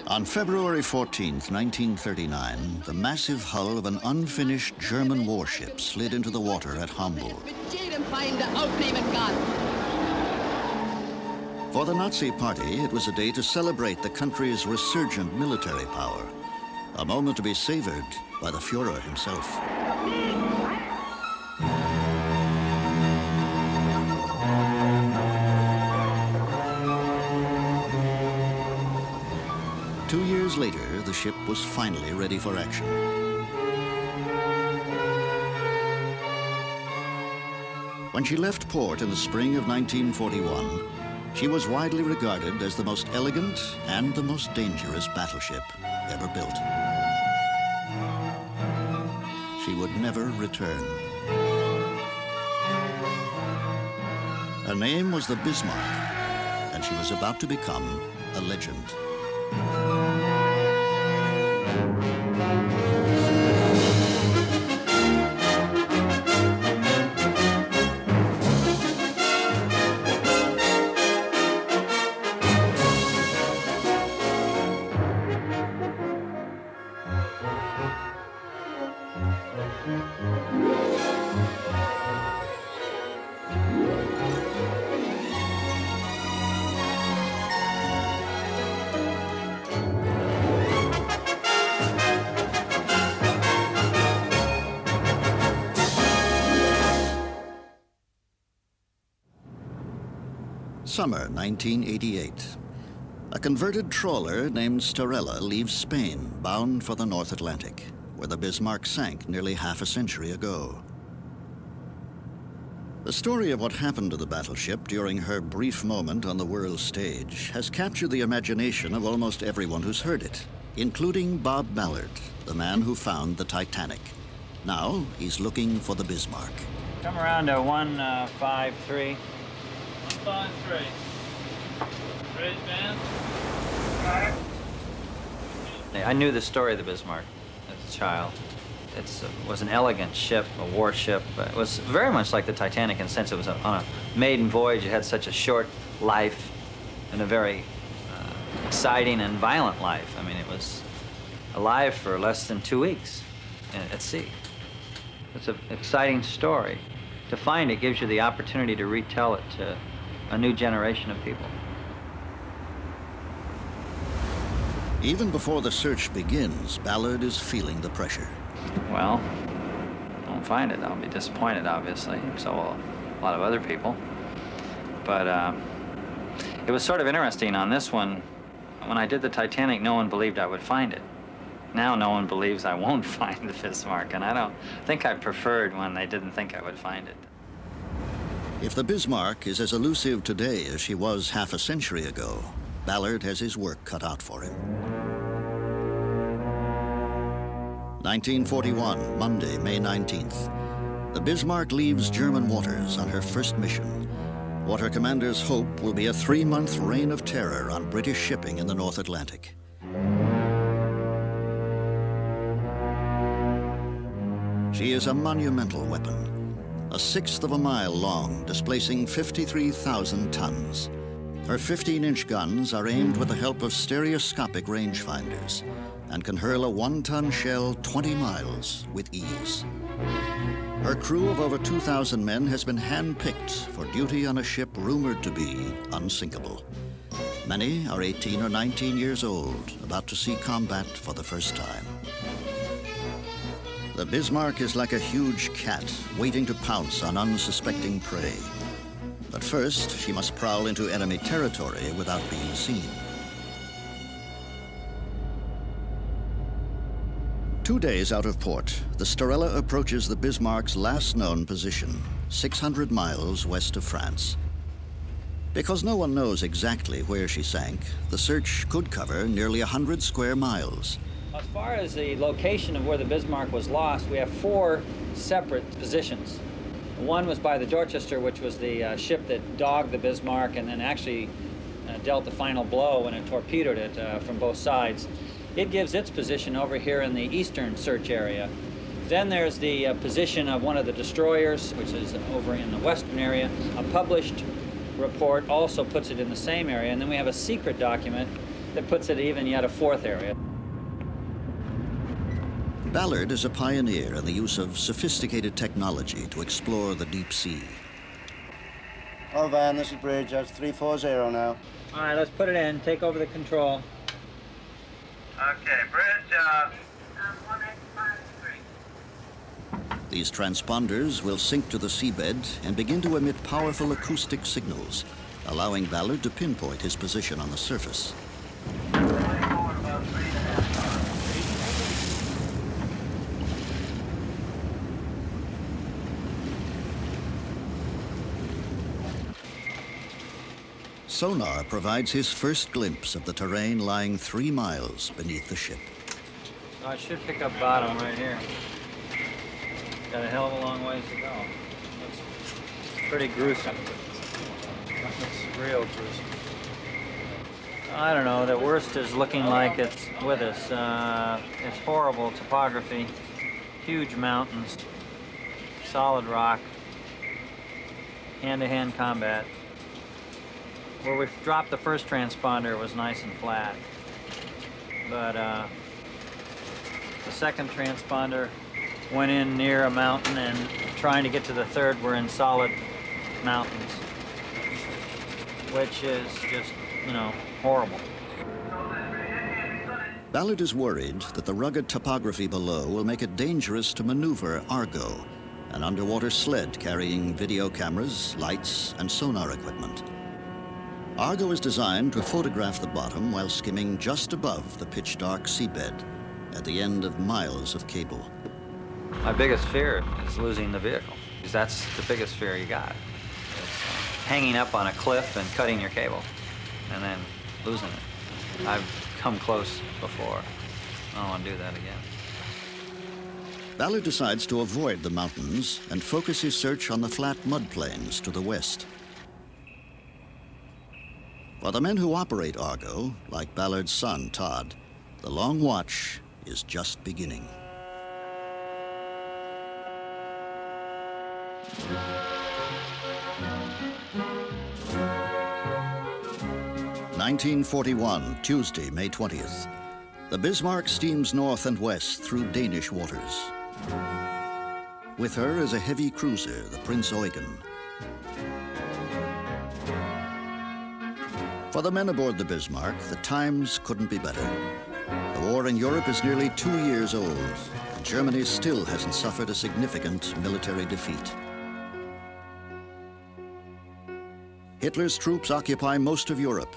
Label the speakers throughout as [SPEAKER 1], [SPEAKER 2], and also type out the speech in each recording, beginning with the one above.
[SPEAKER 1] On February 14th, 1939, the massive hull of an unfinished German warship slid into the water at Hamburg. For the Nazi Party, it was a day to celebrate the country's resurgent military power, a moment to be savored by the Führer himself. Two years later, the ship was finally ready for action. When she left port in the spring of 1941, she was widely regarded as the most elegant and the most dangerous battleship ever built. She would never return. Her name was the Bismarck, and she was about to become a legend. Summer 1988. A converted trawler named Starella leaves Spain, bound for the North Atlantic, where the Bismarck sank nearly half a century ago. The story of what happened to the battleship during her brief moment on the world stage has captured the imagination of almost everyone who's heard it, including Bob Ballard, the man who found the Titanic. Now he's looking for the Bismarck.
[SPEAKER 2] Come around to 153.
[SPEAKER 3] 153. Ready, man?
[SPEAKER 2] I knew the story of the Bismarck as a child. It was an elegant ship, a warship. It was very much like the Titanic in the sense it was on a maiden voyage. It had such a short life and a very exciting and violent life. I mean, it was alive for less than 2 weeks at sea. It's an exciting story. To find it gives you the opportunity to retell it to a new generation of people.
[SPEAKER 1] Even before the search begins, Ballard is feeling the pressure.
[SPEAKER 2] Well, if I don't find it, I'll be disappointed, obviously. So will a lot of other people. But it was sort of interesting on this one. When I did the Titanic, no one believed I would find it. Now no one believes I won't find the Bismarck, and I don't think I preferred when they didn't think I would find it.
[SPEAKER 1] If the Bismarck is as elusive today as she was half a century ago, Ballard has his work cut out for him. 1941, Monday, May 19th. The Bismarck leaves German waters on her first mission. What her commanders hope will be a 3-month reign of terror on British shipping in the North Atlantic. She is a monumental weapon, 1/6 of a mile long, displacing 53,000 tons. Her 15-inch guns are aimed with the help of stereoscopic rangefinders and can hurl a 1-ton shell 20 miles with ease. Her crew of over 2,000 men has been hand-picked for duty on a ship rumored to be unsinkable. Many are 18 or 19 years old, about to see combat for the first time. The Bismarck is like a huge cat waiting to pounce on unsuspecting prey. But first, she must prowl into enemy territory without being seen. 2 days out of port, the Starella approaches the Bismarck's last known position, 600 miles west of France. Because no one knows exactly where she sank, the search could cover nearly 100 square miles.
[SPEAKER 2] As far as the location of where the Bismarck was lost, we have 4 separate positions. One was by the Dorchester, which was the ship that dogged the Bismarck and then actually dealt the final blow when it torpedoed it from both sides. It gives its position over here in the eastern search area. Then there's the position of one of the destroyers, which is over in the western area. A published report also puts it in the same area, and then we have a secret document that puts it even yet a fourth area.
[SPEAKER 1] Ballard is a pioneer in the use of sophisticated technology to explore the deep sea.
[SPEAKER 4] Oh, Van, this is Bridge. That's 340 now.
[SPEAKER 2] All right, let's put it in. Take over the control.
[SPEAKER 3] Okay, Bridge,
[SPEAKER 4] 1853.
[SPEAKER 1] These transponders will sink to the seabed and begin to emit powerful acoustic signals, allowing Ballard to pinpoint his position on the surface. Sonar provides his first glimpse of the terrain lying 3 miles beneath the ship.
[SPEAKER 2] So I should pick up bottom right here. Got a hell of a long ways to go. Looks pretty gruesome. Looks real gruesome. I don't know, the worst is looking like it's with us. It's horrible topography, huge mountains, solid rock, hand-to-hand combat. Where we dropped the first transponder, it was nice and flat. But the second transponder went in near a mountain, and trying to get to the third, we're in solid mountains, which is just, you know, horrible.
[SPEAKER 1] Ballard is worried that the rugged topography below will make it dangerous to maneuver Argo, an underwater sled carrying video cameras, lights, and sonar equipment. Argo is designed to photograph the bottom while skimming just above the pitch-dark seabed at the end of miles of cable.
[SPEAKER 2] My biggest fear is losing the vehicle, because that's the biggest fear you got. It's hanging up on a cliff and cutting your cable, and then losing it. I've come close before. I don't want to do that again.
[SPEAKER 1] Ballard decides to avoid the mountains and focus his search on the flat mud plains to the west. For the men who operate Argo, like Ballard's son, Todd, the long watch is just beginning. (1941), Tuesday, May 20th. The Bismarck steams north and west through Danish waters. With her is a heavy cruiser, the Prince Eugen. For the men aboard the Bismarck, the times couldn't be better. The war in Europe is nearly 2 years old, and Germany still hasn't suffered a significant military defeat. Hitler's troops occupy most of Europe.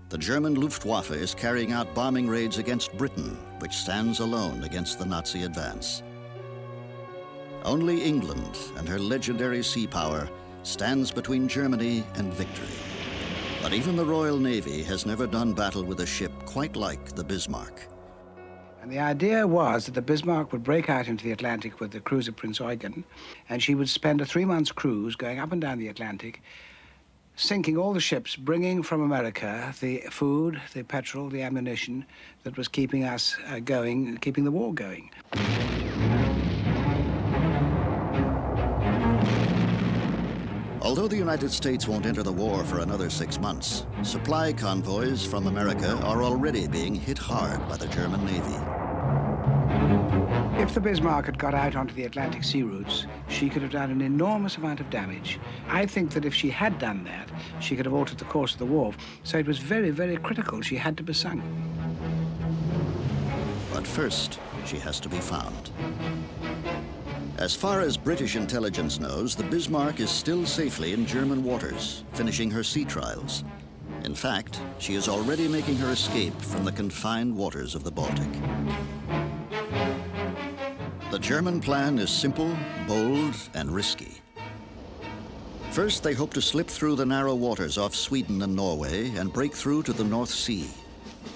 [SPEAKER 1] The German Luftwaffe is carrying out bombing raids against Britain, which stands alone against the Nazi advance. Only England and her legendary sea power stands between Germany and victory. But even the Royal Navy has never done battle with a ship quite like the Bismarck.
[SPEAKER 5] And the idea was that the Bismarck would break out into the Atlantic with the cruiser Prince Eugen, and she would spend a 3-month cruise going up and down the Atlantic, sinking all the ships, bringing from America the food, the petrol, the ammunition that was keeping us going, keeping the war going.
[SPEAKER 1] Although the United States won't enter the war for another 6 months, supply convoys from America are already being hit hard by the German Navy.
[SPEAKER 5] If the Bismarck had got out onto the Atlantic sea routes, she could have done an enormous amount of damage. I think that if she had done that, she could have altered the course of the war. So it was very, very critical. She had to be sunk.
[SPEAKER 1] But first, she has to be found. As far as British intelligence knows, the Bismarck is still safely in German waters, finishing her sea trials. In fact, she is already making her escape from the confined waters of the Baltic. The German plan is simple, bold, and risky. First, they hope to slip through the narrow waters off Sweden and Norway and break through to the North Sea.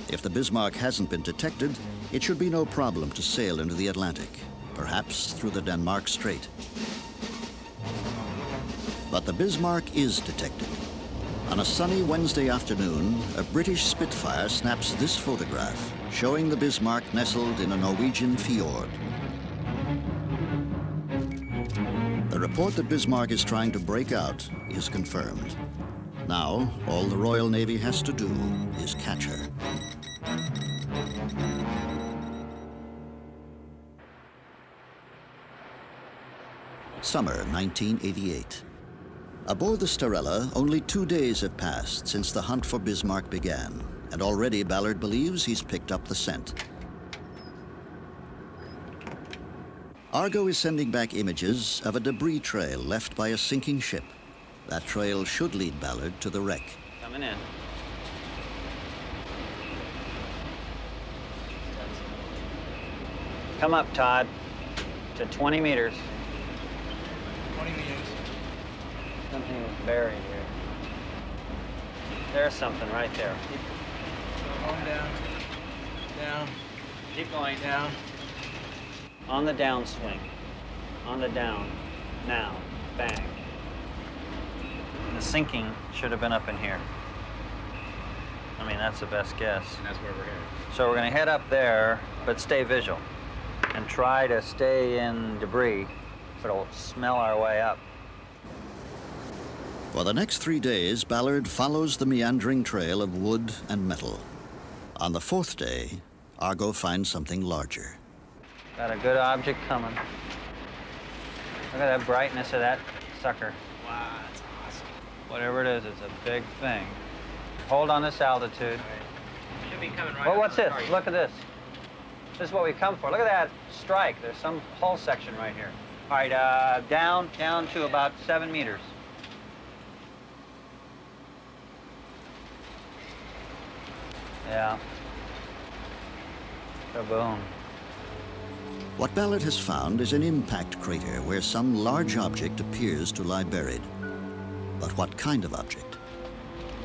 [SPEAKER 1] If the Bismarck hasn't been detected, it should be no problem to sail into the Atlantic, perhaps through the Denmark Strait. But the Bismarck is detected. On a sunny Wednesday afternoon, a British Spitfire snaps this photograph, showing the Bismarck nestled in a Norwegian fjord. The report that Bismarck is trying to break out is confirmed. Now, all the Royal Navy has to do is catch her. Summer 1988. Aboard the Starella, only 2 days have passed since the hunt for Bismarck began, and already Ballard believes he's picked up the scent. Argo is sending back images of a debris trail left by a sinking ship. That trail should lead Ballard to the wreck.
[SPEAKER 2] Coming in. Come up, Todd, to 20 meters.
[SPEAKER 5] 20 meters.
[SPEAKER 2] Something is buried here. There's something right there.
[SPEAKER 5] So going down, down.
[SPEAKER 2] Keep going.
[SPEAKER 5] Down.
[SPEAKER 2] On the downswing. On the down. Now. Bang. The sinking should have been up in here. I mean, that's the best guess.
[SPEAKER 6] And that's where we're headed.
[SPEAKER 2] So we're going to head up there, but stay visual. And try to stay in debris so it'll smell our way up.
[SPEAKER 1] For the next 3 days, Ballard follows the meandering trail of wood and metal. On the 4th day, Argo finds something larger.
[SPEAKER 2] Got a good object coming. Look at that brightness of that sucker.
[SPEAKER 6] Wow, that's awesome.
[SPEAKER 2] Whatever it is, it's a big thing. Hold on this altitude.
[SPEAKER 6] Should be coming right
[SPEAKER 2] Well,
[SPEAKER 6] up
[SPEAKER 2] what's
[SPEAKER 6] to the
[SPEAKER 2] this?
[SPEAKER 6] target.
[SPEAKER 2] Look at this. This is what we've come for. Look at that strike. There's some hull section right here. All right, down to about 7 meters. Yeah. Kaboom.
[SPEAKER 1] What Ballard has found is an impact crater where some large object appears to lie buried. But what kind of object?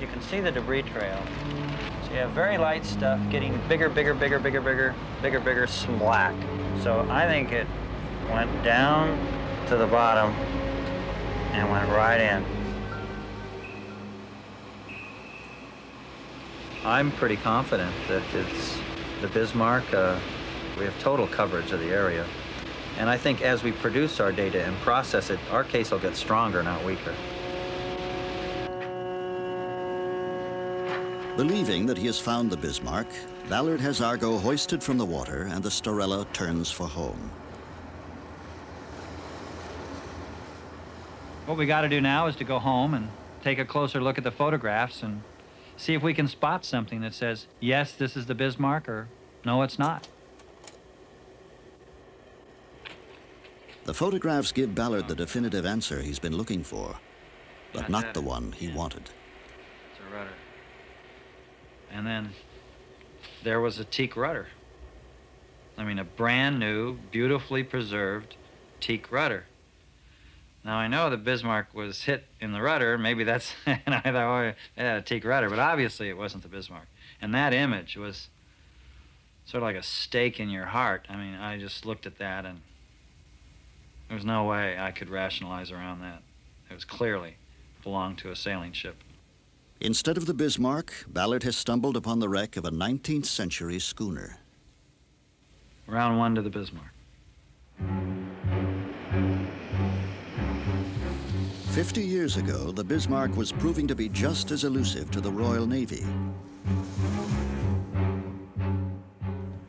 [SPEAKER 2] You can see the debris trail. So you have very light stuff getting bigger, slack. So I think it went down to the bottom and went right in. I'm pretty confident that it's the Bismarck. We have total coverage of the area. And I think as we produce our data and process it, our case will get stronger, not weaker.
[SPEAKER 1] Believing that he has found the Bismarck, Ballard has Argo hoisted from the water and the Starella turns for home.
[SPEAKER 2] What we got to do now is to go home and take a closer look at the photographs and see if we can spot something that says, yes, this is the Bismarck, or no, it's not.
[SPEAKER 1] The photographs give Ballard the definitive answer he's been looking for, but not the one he wanted.
[SPEAKER 2] It's a rudder. And then there was a teak rudder. I mean, a brand new, beautifully preserved teak rudder. Now, I know the Bismarck was hit in the rudder. Maybe that's, and I thought, oh, it had a teak rudder, but obviously it wasn't the Bismarck. And that image was sort of like a stake in your heart. I mean, I just looked at that and there was no way I could rationalize around that. It was clearly belonged to a sailing ship.
[SPEAKER 1] Instead of the Bismarck, Ballard has stumbled upon the wreck of a 19th century schooner.
[SPEAKER 2] Round one to the Bismarck.
[SPEAKER 1] 50 years ago, the Bismarck was proving to be just as elusive to the Royal Navy.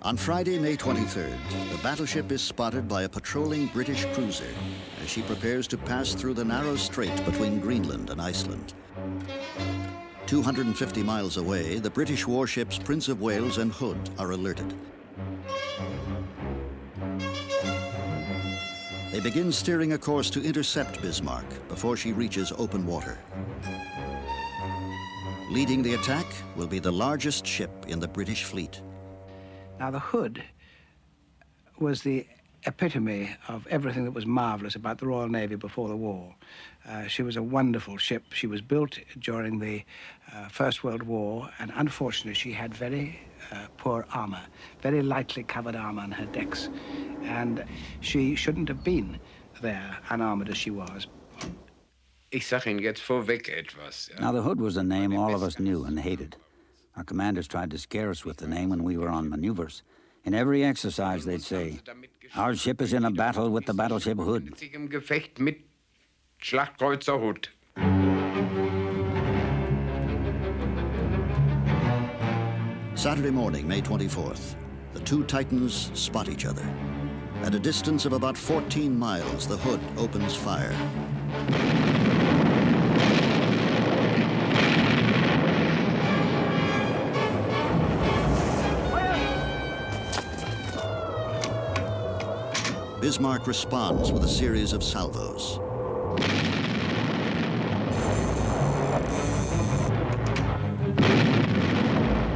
[SPEAKER 1] On Friday, May 23rd, the battleship is spotted by a patrolling British cruiser as she prepares to pass through the narrow strait between Greenland and Iceland. 250 miles away, the British warships Prince of Wales and Hood are alerted. They begin steering a course to intercept Bismarck before she reaches open water. Leading the attack will be the largest ship in the British fleet.
[SPEAKER 5] Now, the Hood was the epitome of everything that was marvelous about the Royal Navy before the war. She was a wonderful ship. She was built during the First World War, and unfortunately, she had very poor armor, very lightly covered armor on her decks. And she shouldn't have been there, unarmored as she was.
[SPEAKER 6] Ich sag Ihnen jetzt vorweg etwas.
[SPEAKER 7] Now, the Hood was a name all of us knew and hated. Our commanders tried to scare us with the name when we were on maneuvers. In every exercise, they'd say, "Our ship is in a battle with the battleship Hood."
[SPEAKER 6] Sich im Gefecht mit Schlachtkreuzer Hood.
[SPEAKER 1] Saturday morning, May 24th. The two Titans spot each other. At a distance of about 14 miles, the Hood opens fire. Bismarck responds with a series of salvos.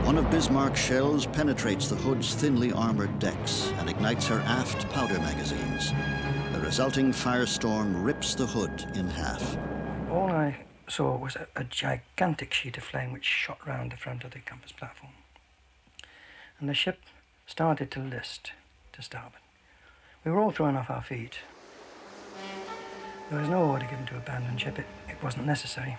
[SPEAKER 1] One of Bismarck's shells penetrates the Hood's thinly armored decks and ignites her aft powder magazines. The resulting firestorm rips the Hood in half.
[SPEAKER 8] All I saw was a gigantic sheet of flame which shot round the front of the compass platform. And the ship started to list to starboard. We were all thrown off our feet. There was no order given to abandon ship. It wasn't necessary.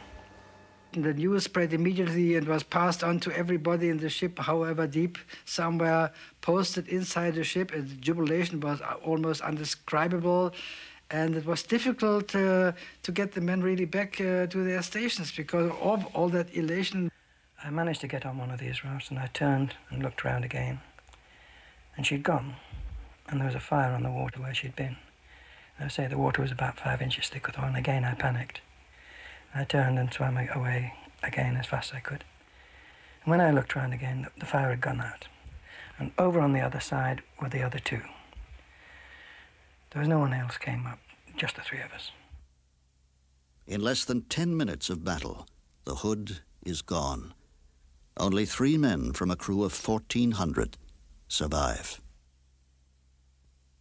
[SPEAKER 8] The news spread immediately and was passed on to everybody in the ship, however deep. Some were posted inside the ship, and the jubilation was almost indescribable. And it was difficult to get the men really back to their stations because of all that elation. I managed to get on one of these rafts, and I turned and looked round again. And she'd gone, and there was a fire on the water where she'd been. And I say the water was about 5 inches thick with oil, and again I panicked. I turned and swam away again as fast as I could. And when I looked round again, the fire had gone out. And over on the other side were the other two. There was no one else came up, just the three of us.
[SPEAKER 1] In less than 10 minutes of battle, the Hood is gone. Only 3 men from a crew of 1,400 survive.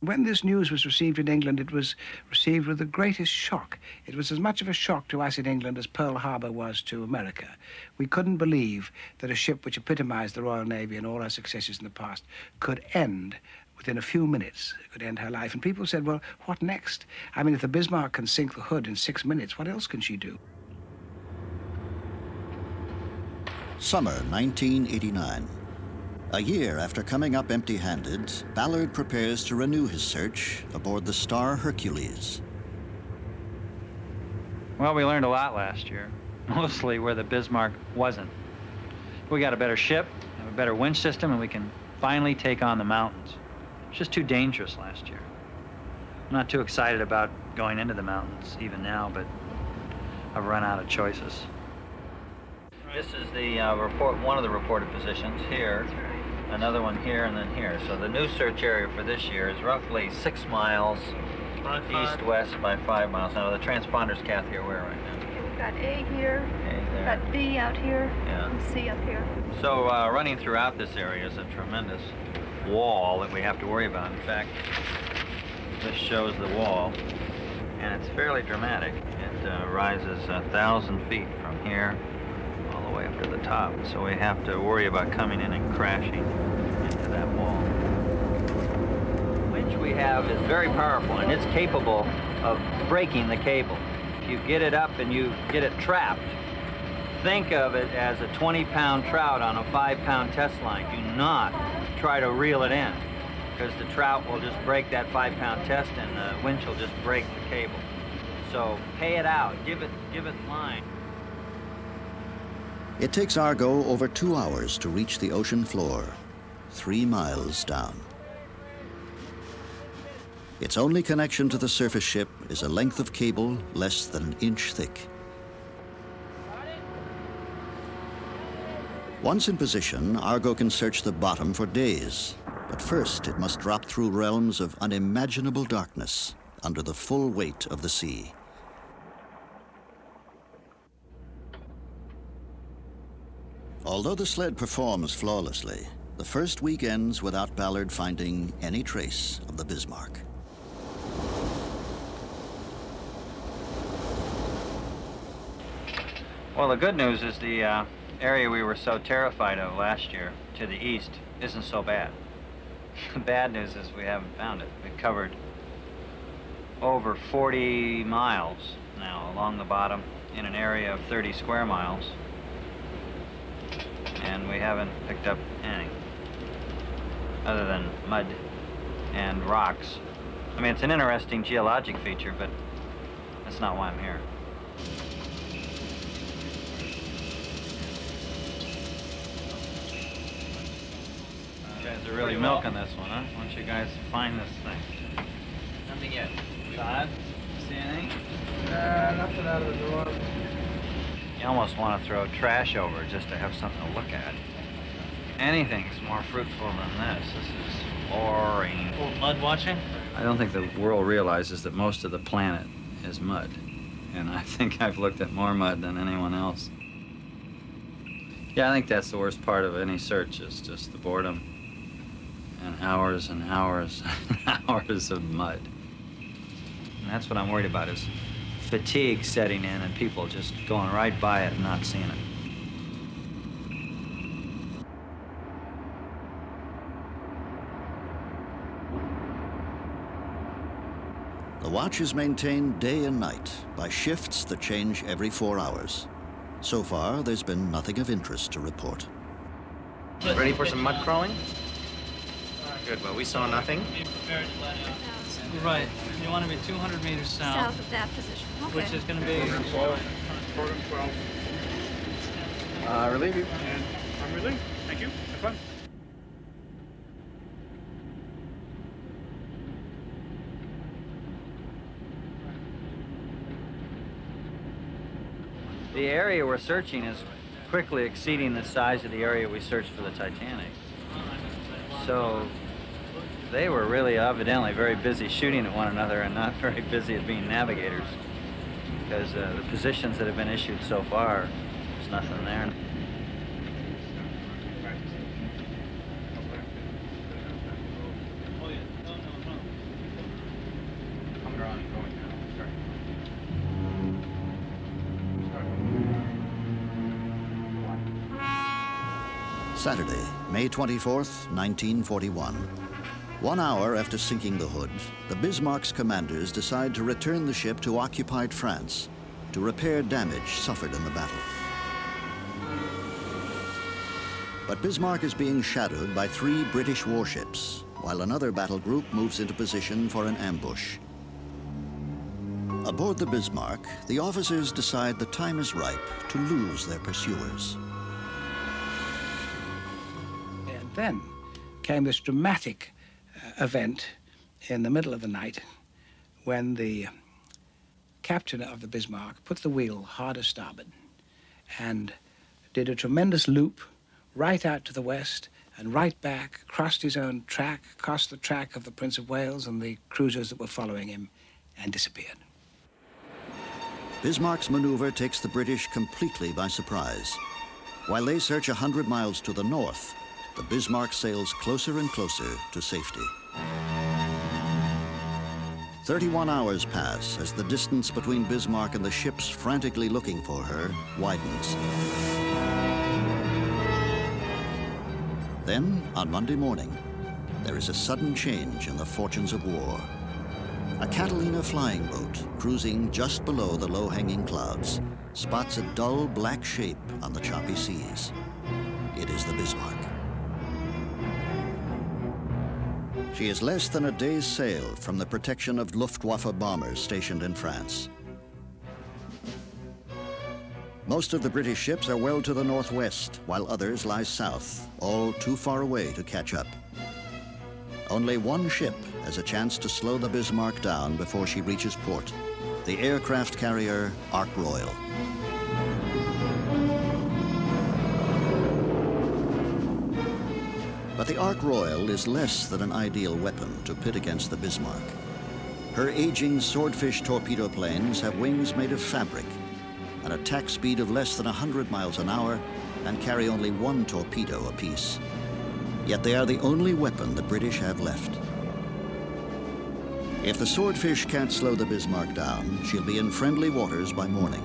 [SPEAKER 5] When this news was received in England, it was received with the greatest shock. It was as much of a shock to us in England as Pearl Harbor was to America. We couldn't believe that a ship which epitomized the Royal Navy and all our successes in the past could end within a few minutes, could end her life. And people said, well, what next? I mean, if the Bismarck can sink the Hood in 6 minutes, what else can she do?
[SPEAKER 1] Summer 1989. A year after coming up empty-handed, Ballard prepares to renew his search aboard the Star Hercules.
[SPEAKER 2] Well, we learned a lot last year, mostly where the Bismarck wasn't. We got a better ship, have a better winch system, and we can finally take on the mountains. It's just too dangerous last year. I'm not too excited about going into the mountains even now, but I've run out of choices. This is the one of the reported positions here, another one here, and then here. So the new search area for this year is roughly 6 miles east-west by 5 miles. Now the transponder's, Kathy, are where right now?
[SPEAKER 9] Okay, we've got A here,
[SPEAKER 2] A there.
[SPEAKER 9] got B out here,
[SPEAKER 2] Yeah.
[SPEAKER 9] and C up here.
[SPEAKER 2] So running throughout this area is a tremendous wall that we have to worry about. In fact, this shows the wall, and it's fairly dramatic. It rises 1,000 feet from here all the way up to the top. So we have to worry about coming in and crashing into that wall. The winch we have is very powerful, and it's capable of breaking the cable. If you get it up and you get it trapped, think of it as a 20-pound trout on a 5-pound test line. Do not try to reel it in, because the trout will just break that 5-pound test and the winch will just break the cable. So pay it out, give it line.
[SPEAKER 1] It takes Argo over 2 hours to reach the ocean floor, 3 miles down. Its only connection to the surface ship is a length of cable less than an inch thick. Once in position, Argo can search the bottom for days. But first, it must drop through realms of unimaginable darkness under the full weight of the sea. Although the sled performs flawlessly, the first week ends without Ballard finding any trace of the Bismarck.
[SPEAKER 2] Well, the good news is the area we were so terrified of last year to the east isn't so bad. The bad news is we haven't found it. We've covered over 40 miles now along the bottom in an area of 30 square miles. And we haven't picked up any, other than mud and rocks. I mean, it's an interesting geologic feature, but That's not why I'm here. You guys are really milking this one, huh? Why don't you guys find this thing? Nothing yet. Todd, see anything?
[SPEAKER 8] Nothing out of the door.
[SPEAKER 2] You almost want to throw trash over just to have something to look at. Anything's more fruitful than this. This is boring.
[SPEAKER 10] Mud watching?
[SPEAKER 2] I don't think the world realizes that most of the planet is mud. And I think I've looked at more mud than anyone else. Yeah, I think that's the worst part of any search, is just the boredom and hours and hours and hours of mud. And that's what I'm worried about, is fatigue setting in and people just going right by it and not seeing it.
[SPEAKER 1] The watch is maintained day and night by shifts that change every 4 hours. So far, there's been nothing of interest to report.
[SPEAKER 10] Ready for some mud crawling? Good, well, we saw nothing.
[SPEAKER 11] Right. You want to be 200 meters south.
[SPEAKER 9] South of that position. Okay.
[SPEAKER 11] Which is going to be...
[SPEAKER 10] Relieve you.
[SPEAKER 12] And I'm relieved. Thank you. Have fun.
[SPEAKER 2] The area we're searching is quickly exceeding the size of the area we searched for the Titanic. So they were really evidently very busy shooting at one another and not very busy at being navigators, because the positions that have been issued so far, there's nothing there.
[SPEAKER 1] Saturday, May 24th, 1941. 1 hour after sinking the Hood, the Bismarck's commanders decide to return the ship to occupied France to repair damage suffered in the battle. But Bismarck is being shadowed by 3 British warships, while another battle group moves into position for an ambush. Aboard the Bismarck, the officers decide the time is ripe to lose their pursuers.
[SPEAKER 5] And then came this dramatic event in the middle of the night when the captain of the Bismarck put the wheel hard a starboard and did a tremendous loop right out to the west and right back, crossed his own track, crossed the track of the Prince of Wales and the cruisers that were following him, and disappeared.
[SPEAKER 1] Bismarck's maneuver takes the British completely by surprise. While they search 100 miles to the north, the Bismarck sails closer and closer to safety. 31 hours pass as the distance between Bismarck and the ships frantically looking for her widens. Then, on Monday morning, there is a sudden change in the fortunes of war. A Catalina flying boat, cruising just below the low-hanging clouds, spots a dull black shape on the choppy seas. It is the Bismarck. She is less than a day's sail from the protection of Luftwaffe bombers stationed in France. Most of the British ships are well to the northwest, while others lie south, all too far away to catch up. Only one ship has a chance to slow the Bismarck down before she reaches port, the aircraft carrier Ark Royal. But the Ark Royal is less than an ideal weapon to pit against the Bismarck. Her aging Swordfish torpedo planes have wings made of fabric, an attack speed of less than 100 miles an hour, and carry only 1 torpedo apiece. Yet they are the only weapon the British have left. If the Swordfish can't slow the Bismarck down, she'll be in friendly waters by morning.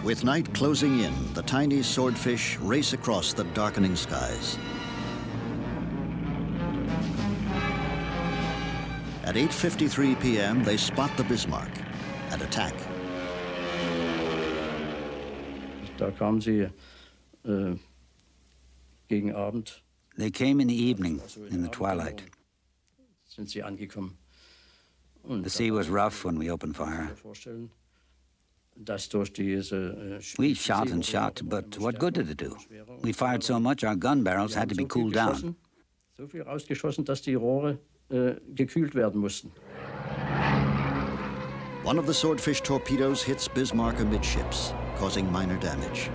[SPEAKER 1] With night closing in, the tiny Swordfish race across the darkening skies. At 8:53 p.m., they spot the Bismarck and attack.
[SPEAKER 13] Da kamen sie gegen Abend.
[SPEAKER 7] They came in the evening, in the twilight. The sea was rough when we opened fire. We shot and shot, but what good did it do? We fired so much our gun barrels had to be cooled down.
[SPEAKER 1] One of the Swordfish torpedoes hits Bismarck amidships, causing minor damage.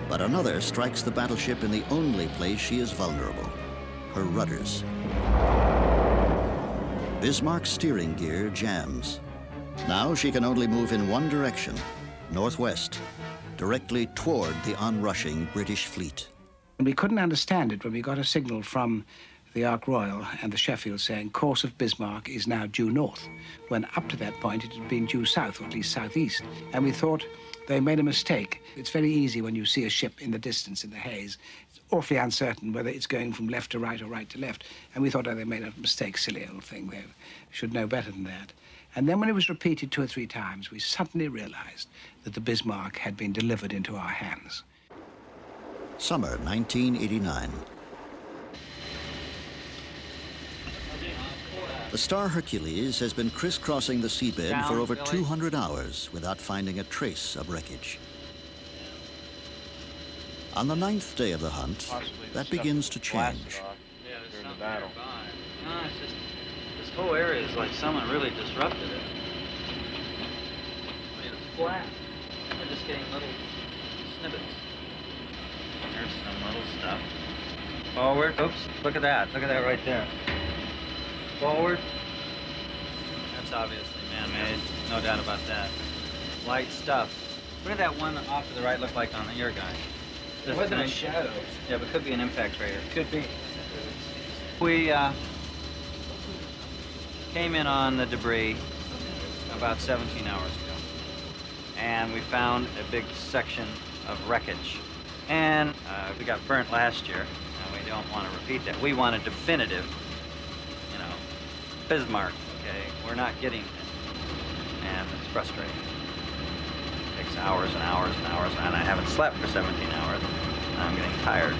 [SPEAKER 1] But another strikes the battleship in the only place she is vulnerable, her rudders. Bismarck's steering gear jams. Now she can only move in one direction, northwest, directly toward the onrushing British fleet.
[SPEAKER 5] We couldn't understand it when we got a signal from the Ark Royal and the Sheffield saying course of Bismarck is now due north, when up to that point it had been due south, or at least southeast. And we thought they made a mistake. It's very easy when you see a ship in the distance in the haze. It's awfully uncertain whether it's going from left to right or right to left. And we thought, oh, they made a mistake, silly old thing. They should know better than that. And then when it was repeated 2 or 3 times, we suddenly realized that the Bismarck had been delivered into our hands.
[SPEAKER 1] Summer 1989. The Star Hercules has been crisscrossing the seabed for over 200 hours without finding a trace of wreckage. On the 9th day of the hunt, that begins to change.
[SPEAKER 2] During the battle. No, it's just, this whole area is like someone really disrupted it. I mean, it's flat. We're just getting little snippets. There's some little stuff. Forward. Oops, look at that. Look at that right there. Forward. That's obviously man-made. No doubt about that. Light stuff. Look at that one off to the right look like on your guy.
[SPEAKER 8] It wasn't a shadow.
[SPEAKER 2] Yeah, but it could be an impact crater.
[SPEAKER 8] Could be.
[SPEAKER 2] We came in on the debris about 17 hours ago. And we found a big section of wreckage. And we got burnt last year, and we don't want to repeat that. We want a definitive, you know, Bismarck, okay? We're not getting it, and it's frustrating. It takes hours and hours and hours, and I haven't slept for 17 hours, and I'm getting tired.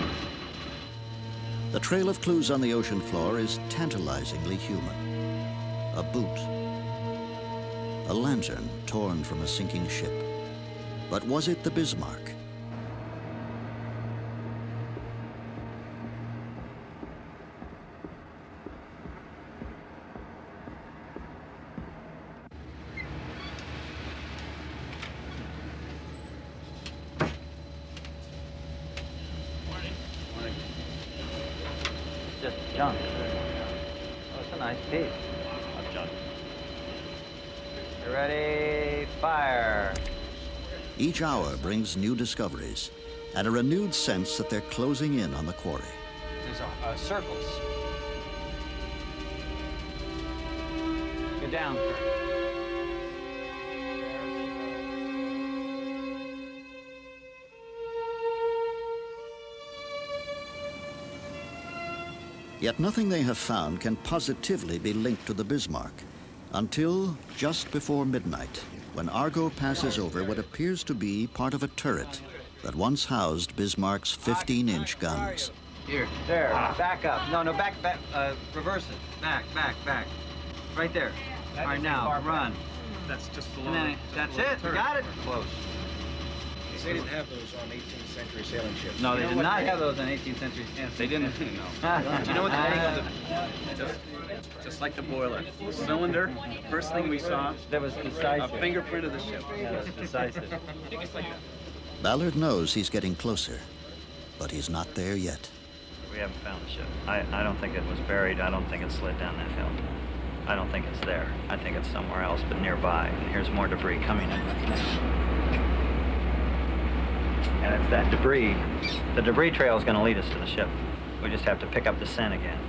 [SPEAKER 1] The trail of clues on the ocean floor is tantalizingly human. A boot. A lantern torn from a sinking ship. But was it the Bismarck?
[SPEAKER 2] Junk. Oh, it's a nice piece. Of junk. You ready? Fire.
[SPEAKER 1] Each hour brings new discoveries and a renewed sense that they're closing in on the quarry.
[SPEAKER 2] These are circles. Go down, Kurt.
[SPEAKER 1] Yet nothing they have found can positively be linked to the Bismarck until just before midnight, when Argo passes over what appears to be part of a turret that once housed Bismarck's 15-inch guns.
[SPEAKER 2] Here, there, back up. No, back, reverse it. Back. Right there. All right, now, run.
[SPEAKER 12] That's just the
[SPEAKER 2] that's it, you got it? Close.
[SPEAKER 4] They didn't have those on 18th century sailing ships.
[SPEAKER 2] No, they did not have those on 18th century sailing ships.
[SPEAKER 10] They didn't, no. Do you know what the angle of just like the boiler. The cylinder, first thing we saw,
[SPEAKER 2] that was decisive.
[SPEAKER 10] A fingerprint of the ship.
[SPEAKER 2] Yeah, it was decisive.
[SPEAKER 1] Ballard knows he's getting closer, but he's not there yet.
[SPEAKER 2] We haven't found the ship. I don't think it was buried. I don't think it slid down that hill. I don't think it's there. I think it's somewhere else, but nearby. And here's more debris coming in. And it's that debris. The debris trail is going to lead us to the ship. We just have to pick up the scent again.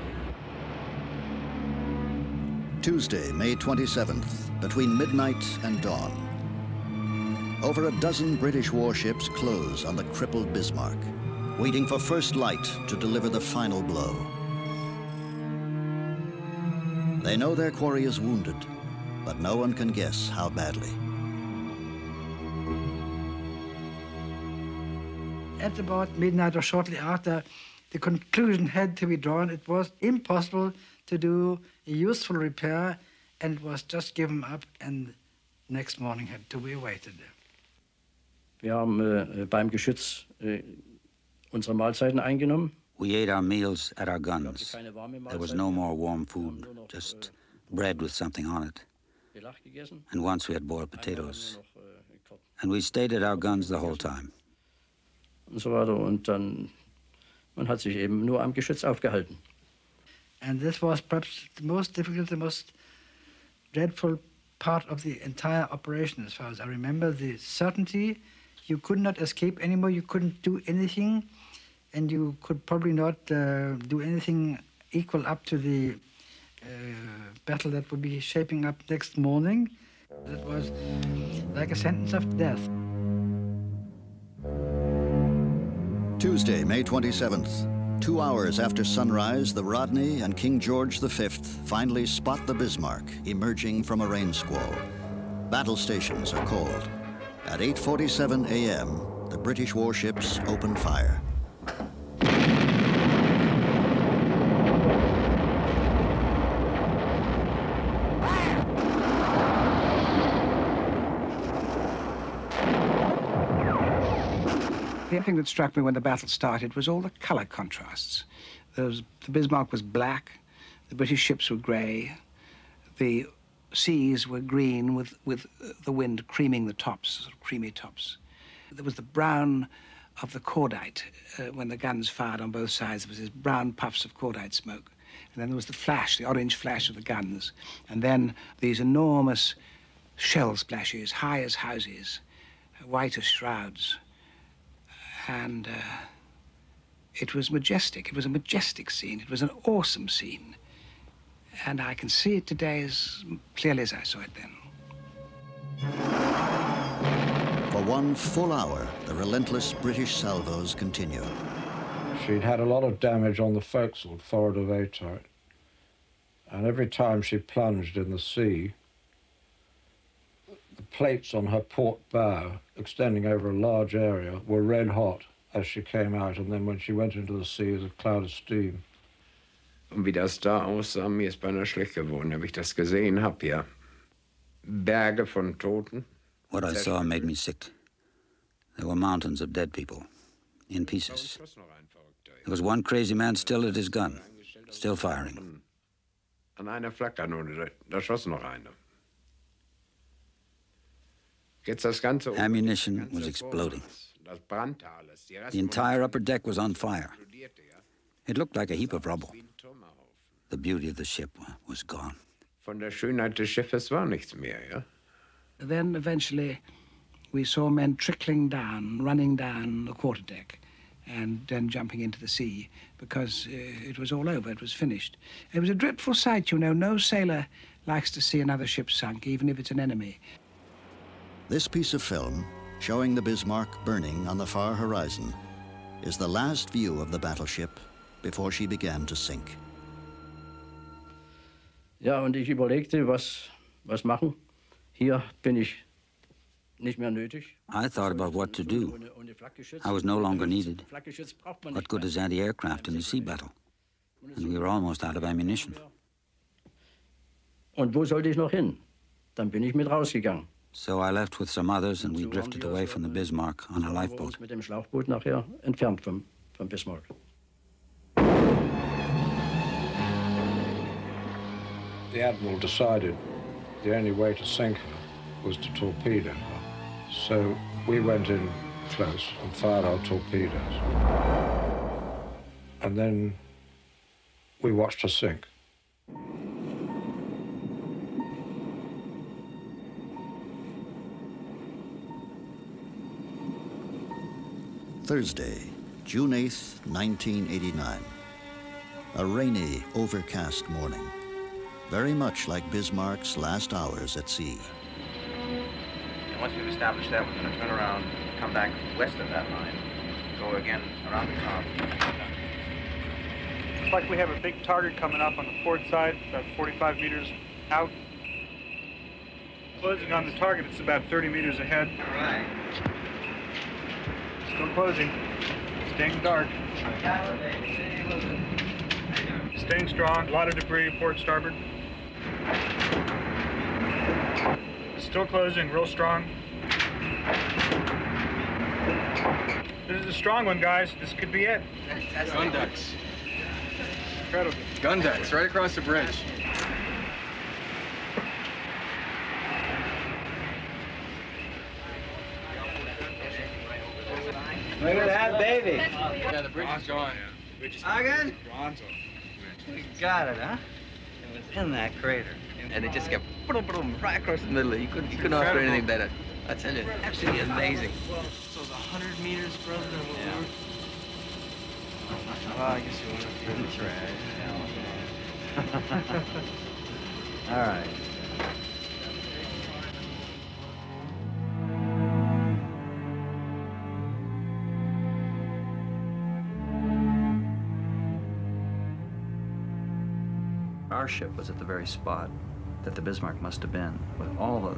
[SPEAKER 1] Tuesday, May 27th, between midnight and dawn. Over a dozen British warships close on the crippled Bismarck, waiting for first light to deliver the final blow. They know their quarry is wounded, but no one can guess how badly.
[SPEAKER 8] At about midnight or shortly after, The conclusion had to be drawn. It was impossible to do a useful repair, and it was just given up, and next morning had to be awaited.
[SPEAKER 13] Wir haben beim Geschütz unsere Mahlzeiten eingenommen.
[SPEAKER 7] We ate our meals at our guns. There was no more warm food, just bread with something on it. And once we had boiled potatoes. And we stayed at our guns the whole time.
[SPEAKER 13] Und so weiter. Und dann, man hat sich eben nur am Geschütz aufgehalten.
[SPEAKER 8] And this was perhaps the most difficult, the most dreadful part of the entire operation, as far as I remember. The certainty, you could not escape anymore, you couldn't do anything, and you could probably not do anything equal up to the battle that would be shaping up next morning. That was like a sentence of death.
[SPEAKER 1] Tuesday, May 27th. 2 hours after sunrise, the Rodney and King George V finally spot the Bismarck emerging from a rain squall. Battle stations are called. At 8:47 a.m., the British warships open fire.
[SPEAKER 5] The thing that struck me when the battle started was all the color contrasts. The Bismarck was black, the British ships were gray, the seas were green with the wind creaming the tops, sort of creamy tops. There was the brown of the cordite. When the guns fired on both sides, there was these brown puffs of cordite smoke. And then there was the flash, the orange flash of the guns. And then these enormous shell splashes, high as houses, white as shrouds. And it was majestic. It was a majestic scene. It was an awesome scene. And I can see it today as clearly as I saw it then.
[SPEAKER 1] For 1 full hour, the relentless British salvos continue.
[SPEAKER 14] She'd had a lot of damage on the forecastle forward of A-turret. And every time she plunged in the sea, the plates on her port bow, extending over a large area, were red hot as she came out, and then when she went into the sea, it was a cloud of steam.
[SPEAKER 6] Und wie das da aussah, mir ist beinahe schlecht geworden, als ich das gesehen habe, ja. Berge von Toten.
[SPEAKER 7] What I saw made me sick. There were mountains of dead people, in pieces. There was one crazy man still at his gun, still firing.
[SPEAKER 6] An einer Flakkanone, da schoss noch einer.
[SPEAKER 7] Ammunition was exploding. The entire upper deck was on fire. It looked like a heap of rubble. The beauty of the ship was gone.
[SPEAKER 6] Von der Schönheit des Schiffes war nichts mehr, ja?
[SPEAKER 5] Then eventually we saw men trickling down, running down the quarterdeck, and then jumping into the sea, because it was all over, it was finished. It was a dreadful sight, you know. No sailor likes to see another ship sunk, even if it's an enemy.
[SPEAKER 1] This piece of film, showing the Bismarck burning on the far horizon, is the last view of the battleship before she began to sink.
[SPEAKER 13] Ja, und ich überlegte, was machen. Hier bin ich nicht mehr nötig.
[SPEAKER 7] I thought about what to do. I was no longer needed. What good is anti-aircraft in a sea battle? And we were almost out of ammunition.
[SPEAKER 13] Und wo sollte ich noch hin? Dann bin ich mit rausgegangen.
[SPEAKER 7] So I left with some others, and we drifted away from the Bismarck on a lifeboat.
[SPEAKER 13] Mit dem Schlauchboot nachher entfernt vom Bismarck.
[SPEAKER 14] The Admiral decided the only way to sink her was to torpedo her. So we went in close and fired our torpedoes. And then we watched her sink.
[SPEAKER 1] Thursday, June 8th, 1989. A rainy, overcast morning, very much like Bismarck's last hours at sea.
[SPEAKER 10] And once we've established that, we're going to turn around, come back west of that line, go again around the top.
[SPEAKER 12] Looks like we have a big target coming up on the port side, about 45 meters out. Closing on the target, it's about 30 meters ahead.
[SPEAKER 10] All right.
[SPEAKER 12] Still closing. Staying dark. Staying strong. A lot of debris, port starboard. Still closing, real strong. This is a strong one, guys. This could be it.
[SPEAKER 15] Gun decks.
[SPEAKER 12] Incredible.
[SPEAKER 15] Gun decks, right across the bridge.
[SPEAKER 2] Look at that baby.
[SPEAKER 15] Yeah, the bridge is gone.
[SPEAKER 2] Again? We got it, huh? It was in that crater.
[SPEAKER 10] And it just kept right across the middle. You couldn't ask for anything better. I tell you, absolutely amazing.
[SPEAKER 11] So it's 100 meters further than what we were.
[SPEAKER 2] Well, I guess you want to throw the trash. All right. Our ship was at the very spot that the Bismarck must have been, with all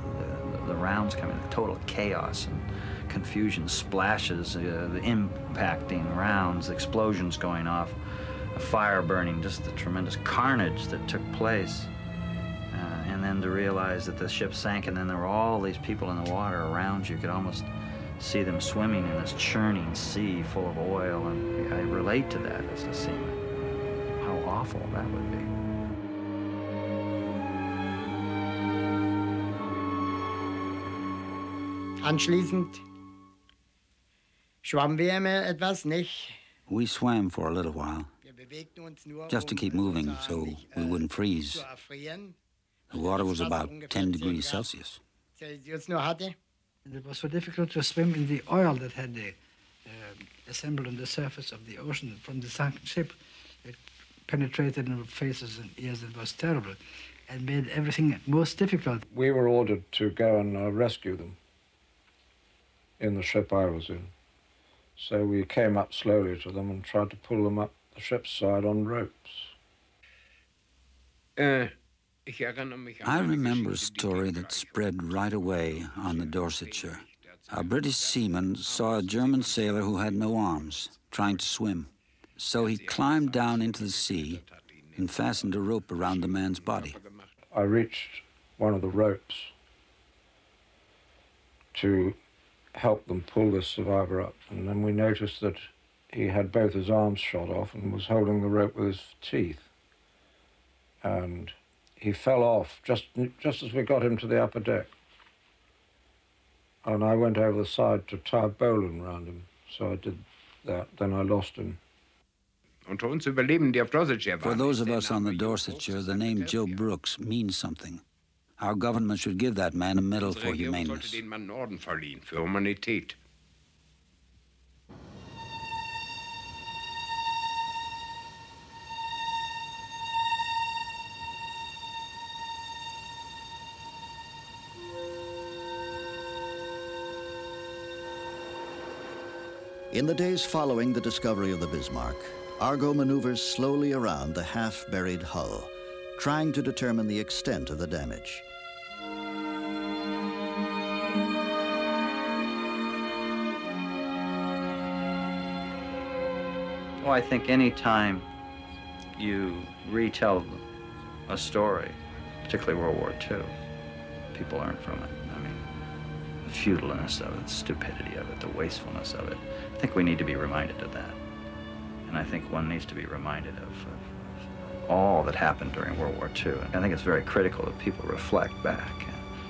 [SPEAKER 2] the rounds coming, the total chaos and confusion, splashes, the impacting rounds, explosions going off, a fire burning, just the tremendous carnage that took place. And then to realize that the ship sank, and then there were all these people in the water around you. You could almost see them swimming in this churning sea full of oil, and I relate to that as a seaman. How awful that would be.
[SPEAKER 16] Anschließend schwammen wir etwas, nicht?
[SPEAKER 7] We swam for a little while, just to keep moving so we wouldn't freeze. The water was about 10 degrees Celsius.
[SPEAKER 8] It was so difficult to swim in the oil that had assembled on the surface of the ocean from the sunken ship. It penetrated in our faces and ears. It was terrible and made everything most difficult.
[SPEAKER 14] We were ordered to go and rescue them in the ship I was in. So we came up slowly to them and tried to pull them up the ship's side on ropes.
[SPEAKER 7] I remember a story that spread right away on the Dorsetshire. A British seaman saw a German sailor who had no arms, trying to swim. So he climbed down into the sea and fastened a rope around the man's body.
[SPEAKER 14] I reached one of the ropes to help them pull this survivor up, and then we noticed that he had both his arms shot off and was holding the rope with his teeth. And he fell off just as we got him to the upper deck. And I went over the side to tie a bowline round him, so I did that. Then I lost him.
[SPEAKER 7] For those of us on the Dorsetshire, the name Joe Brooks means something. Our government should give that man a medal for humaneness.
[SPEAKER 1] In the days following the discovery of the Bismarck, Argo maneuvers slowly around the half-buried hull, trying to determine the extent of the damage.
[SPEAKER 2] Well, I think any time you retell a story, particularly World War II, people learn from it. I mean, the futileness of it, the stupidity of it, the wastefulness of it. I think we need to be reminded of that. And I think one needs to be reminded of all that happened during World War II. And I think it's very critical that people reflect back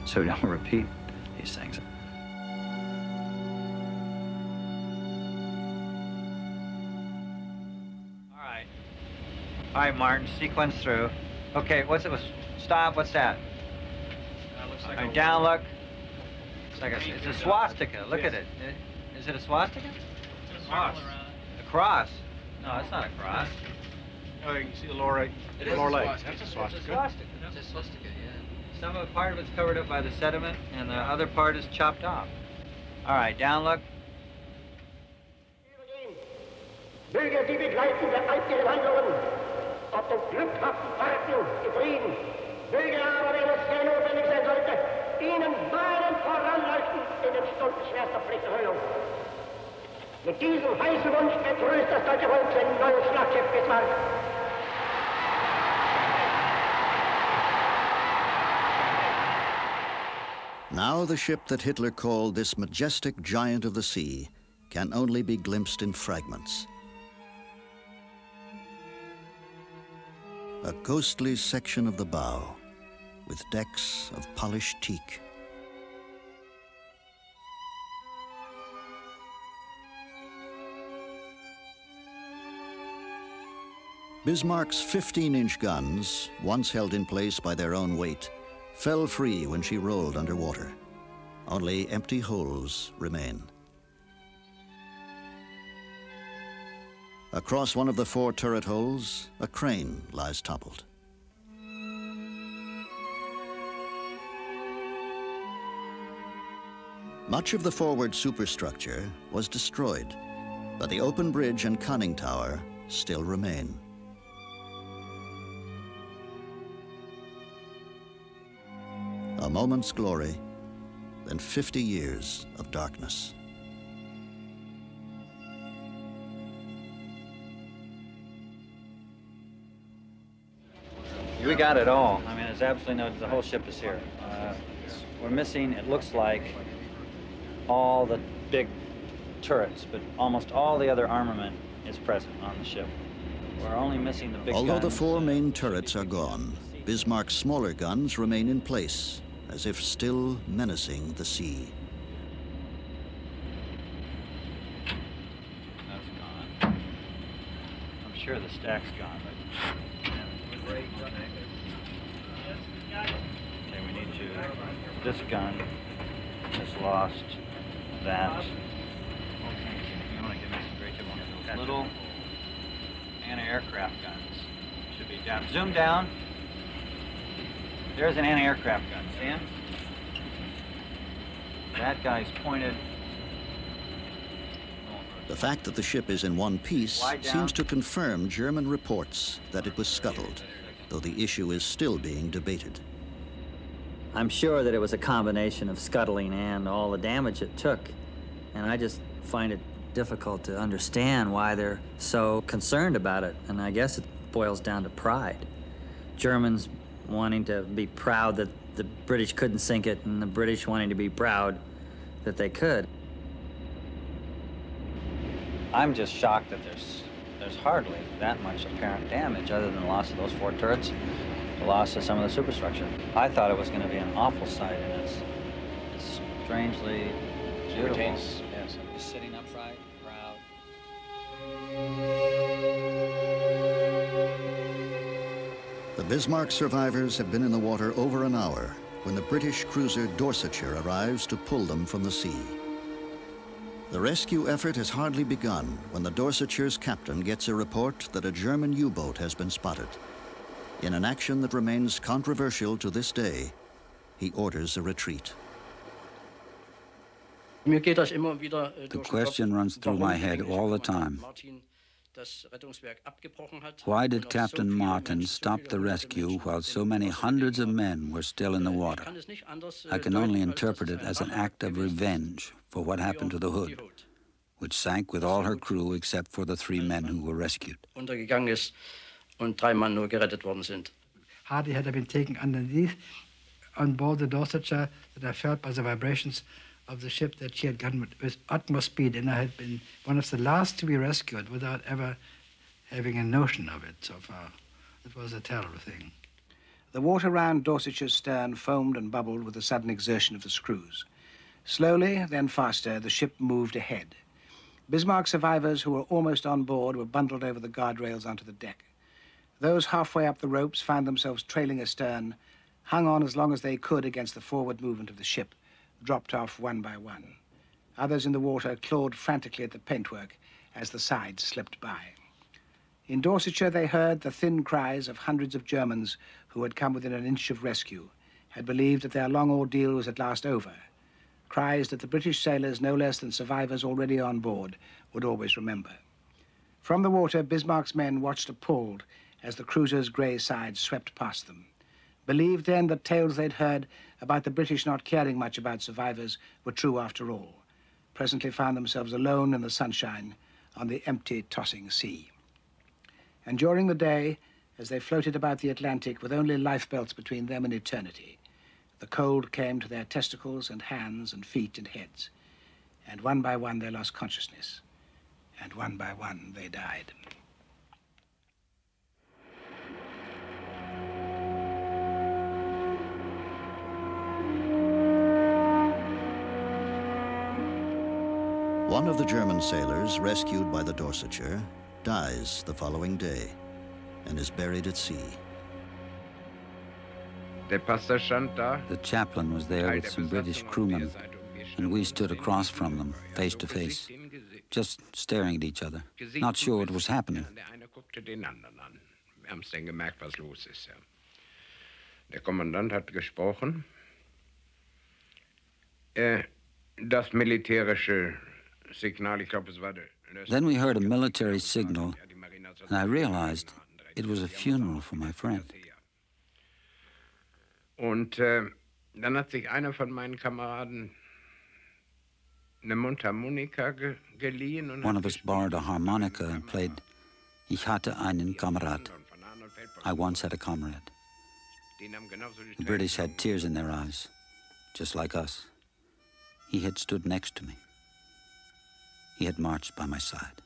[SPEAKER 2] so we don't repeat these things. All right, Martin, sequence through. Okay, what's it? Stop, what's that?
[SPEAKER 11] Looks like
[SPEAKER 2] all right, down, look. It's like it's a swastika, look at it. Is it a swastika?
[SPEAKER 11] It's a cross.
[SPEAKER 2] A cross? No, it's not a cross.
[SPEAKER 12] Oh, you can see the lower right.
[SPEAKER 11] It is
[SPEAKER 12] lower
[SPEAKER 11] a
[SPEAKER 12] leg.
[SPEAKER 11] swastika.
[SPEAKER 12] That's a swastika.
[SPEAKER 2] It's a swastika.
[SPEAKER 11] It's a swastika, yeah.
[SPEAKER 2] Some of part of it's covered up by the sediment, and the other part is chopped off. All right, down, look.
[SPEAKER 17] Möge die begleitende eibliche Handlungen auf den glückhaften Fahrten im Frieden, möge aber, wenn es sehr notwendig sein sollte, Ihnen meinen voranleuchten in den Stunden schwerster Pflichterfüllung. Mit diesem heißen Wunsch begrüßt das deutsche Volk sein neues Schlachtschiff Bismarck.
[SPEAKER 1] Now the ship that Hitler called this majestic giant of the sea can only be glimpsed in fragments. A ghostly section of the bow with decks of polished teak. Bismarck's 15-inch guns, once held in place by their own weight, fell free when she rolled underwater. Only empty holes remain. Across one of the 4 turret holes, a crane lies toppled. Much of the forward superstructure was destroyed, but the open bridge and conning tower still remain. A moment's glory, then 50 years of darkness.
[SPEAKER 2] We got it all. I mean, there's absolutely no, the whole ship is here. We're missing, it looks like, all the big turrets, but almost all the other armament is present on the ship. We're only missing the big
[SPEAKER 1] Although
[SPEAKER 2] guns.
[SPEAKER 1] the 4 main turrets are gone, Bismarck's smaller guns remain in place, as if still menacing the sea.
[SPEAKER 2] That's gone. I'm sure the stack's gone, but... Okay, we need to... This gun is lost. That. You want to give me some great one of those little anti-aircraft guns. Should be down. Zoom down. There's an anti-aircraft gun. See him? That guy's pointed.
[SPEAKER 1] The fact that the ship is in one piece seems to confirm German reports that it was scuttled, though the issue is still being debated.
[SPEAKER 2] I'm sure that it was a combination of scuttling and all the damage it took. And I just find it difficult to understand why they're so concerned about it. And I guess it boils down to pride. Germans wanting to be proud that the British couldn't sink it, and the British wanting to be proud that they could. I'm just shocked that there's hardly that much apparent damage other than the loss of those 4 turrets, the loss of some of the superstructure. I thought it was going to be an awful sight, and it's strangely beautiful. Yes, just sitting upright, proud.
[SPEAKER 1] The Bismarck survivors have been in the water over an hour when the British cruiser Dorsetshire arrives to pull them from the sea. The rescue effort has hardly begun when the Dorsetshire's captain gets a report that a German U-boat has been spotted. In an action that remains controversial to this day, he orders a retreat.
[SPEAKER 7] The question runs through my head all the time. Why did Captain Martin stop the rescue while so many hundreds of men were still in the water? I can only interpret it as an act of revenge for what happened to the Hood, which sank with all her crew except for the 3 men who were rescued.
[SPEAKER 8] Hardly had I been taken underneath on board the Dorsetshire that I felt by the vibrations of the ship that she had gone with utmost speed, and I had been one of the last to be rescued without ever having a notion of it so far. It was a terrible thing.
[SPEAKER 5] The water round Dorsetshire's stern foamed and bubbled with the sudden exertion of the screws. Slowly, then faster, the ship moved ahead. Bismarck survivors who were almost on board were bundled over the guardrails onto the deck. Those halfway up the ropes found themselves trailing astern, hung on as long as they could against the forward movement of the ship, dropped off one by one. Others in the water clawed frantically at the paintwork as the sides slipped by. In Dorsetshire, they heard the thin cries of hundreds of Germans who had come within an inch of rescue, had believed that their long ordeal was at last over, cries that the British sailors, no less than survivors already on board, would always remember. From the water, Bismarck's men watched appalled as the cruiser's grey sides swept past them, believed then that tales they'd heard about the British not caring much about survivors were true after all. presently found themselves alone in the sunshine on the empty, tossing sea. And during the day, as they floated about the Atlantic with only lifebelts between them and eternity, the cold came to their testicles and hands and feet and heads. And one by one they lost consciousness. And one by one they died.
[SPEAKER 1] One of the German sailors rescued by the Dorsetshire dies the following day and is buried at sea.
[SPEAKER 7] The chaplain was there with some British crewmen, and we stood across from them, face to face, just staring at each other, not sure what was happening.
[SPEAKER 6] Der Kommandant hat gesprochen. Das militärische Signal, ich glaube, es war der...
[SPEAKER 7] Then we heard a military signal, and I realized it was a funeral for my friend.
[SPEAKER 6] Und dann hat sich einer von meinen Kameraden eine Mundharmonika geliehen. Und
[SPEAKER 7] one of us borrowed a harmonica and played Ich hatte einen Kamerad. I once had a comrade. The British had tears in their eyes, just like us. He had stood next to me. He had marched by my side.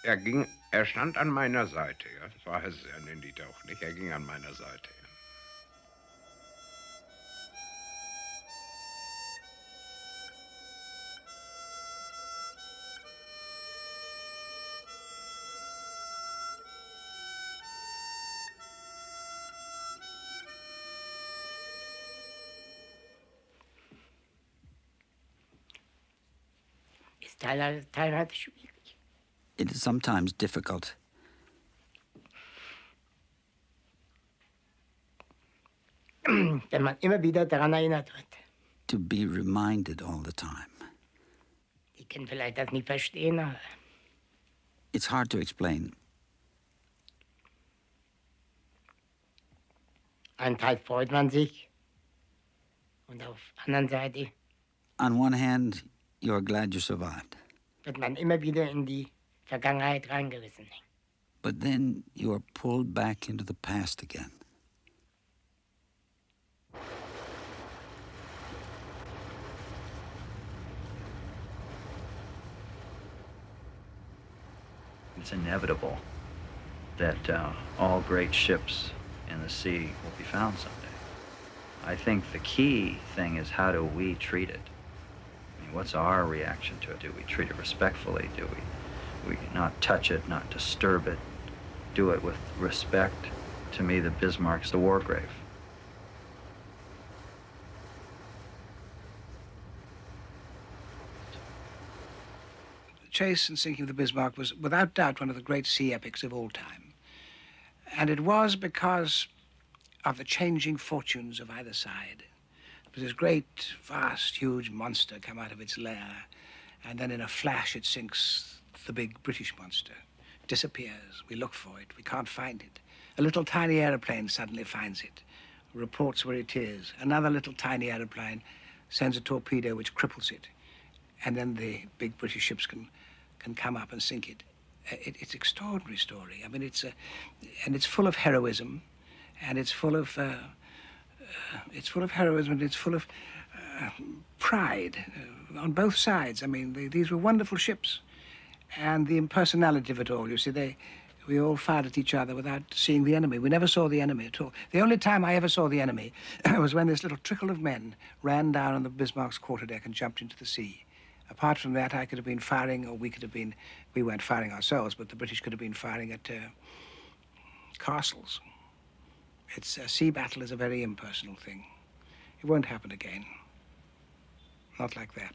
[SPEAKER 6] Er stand an meiner Seite, ja. Das war er nennt die auch nicht. Er ging an meiner Seite. Ja.
[SPEAKER 16] Teilweise schwierig.
[SPEAKER 7] It is sometimes difficult.
[SPEAKER 16] Wenn man immer wieder daran erinnert wird.
[SPEAKER 7] To be reminded all the time.
[SPEAKER 16] Die können vielleicht das nicht verstehen, aber
[SPEAKER 7] it's hard to explain.
[SPEAKER 16] einen Teil freut man sich und auf der anderen Seite
[SPEAKER 7] On one hand, you're glad you survived.
[SPEAKER 16] wird man immer wieder in die Vergangenheit reingerissen.
[SPEAKER 7] But then you are pulled back into the past again.
[SPEAKER 2] It's inevitable that all great ships in the sea will be found someday. I think the key thing is, how do we treat it? I mean, what's our reaction to it? Do we treat it respectfully? Do we not touch it, not disturb it? Do it with respect? To me, the Bismarck's the war grave.
[SPEAKER 5] Chase and Sinking of the Bismarck was without doubt one of the great sea epics of all time. And it was because of the changing fortunes of either side. It was this great, vast, huge monster come out of its lair, and then in a flash it sinks the big British monster. Disappears. We look for it. We can't find it. A little tiny aeroplane suddenly finds it, reports where it is. Another little tiny aeroplane sends a torpedo which cripples it. And then the big British ships can come up and sink it. It's an extraordinary story. I mean, and it's full of heroism, and it's full of heroism, and it's full of pride on both sides. I mean, these were wonderful ships, and the impersonality of it all. You see, we all fired at each other without seeing the enemy. We never saw the enemy at all. The only time I ever saw the enemy was when this little trickle of men ran down on the Bismarck's quarterdeck and jumped into the sea. Apart from that, I could have been firing, or we weren't firing ourselves, but the British could have been firing at castles. A sea battle is a very impersonal thing. It won't happen again. Not like that.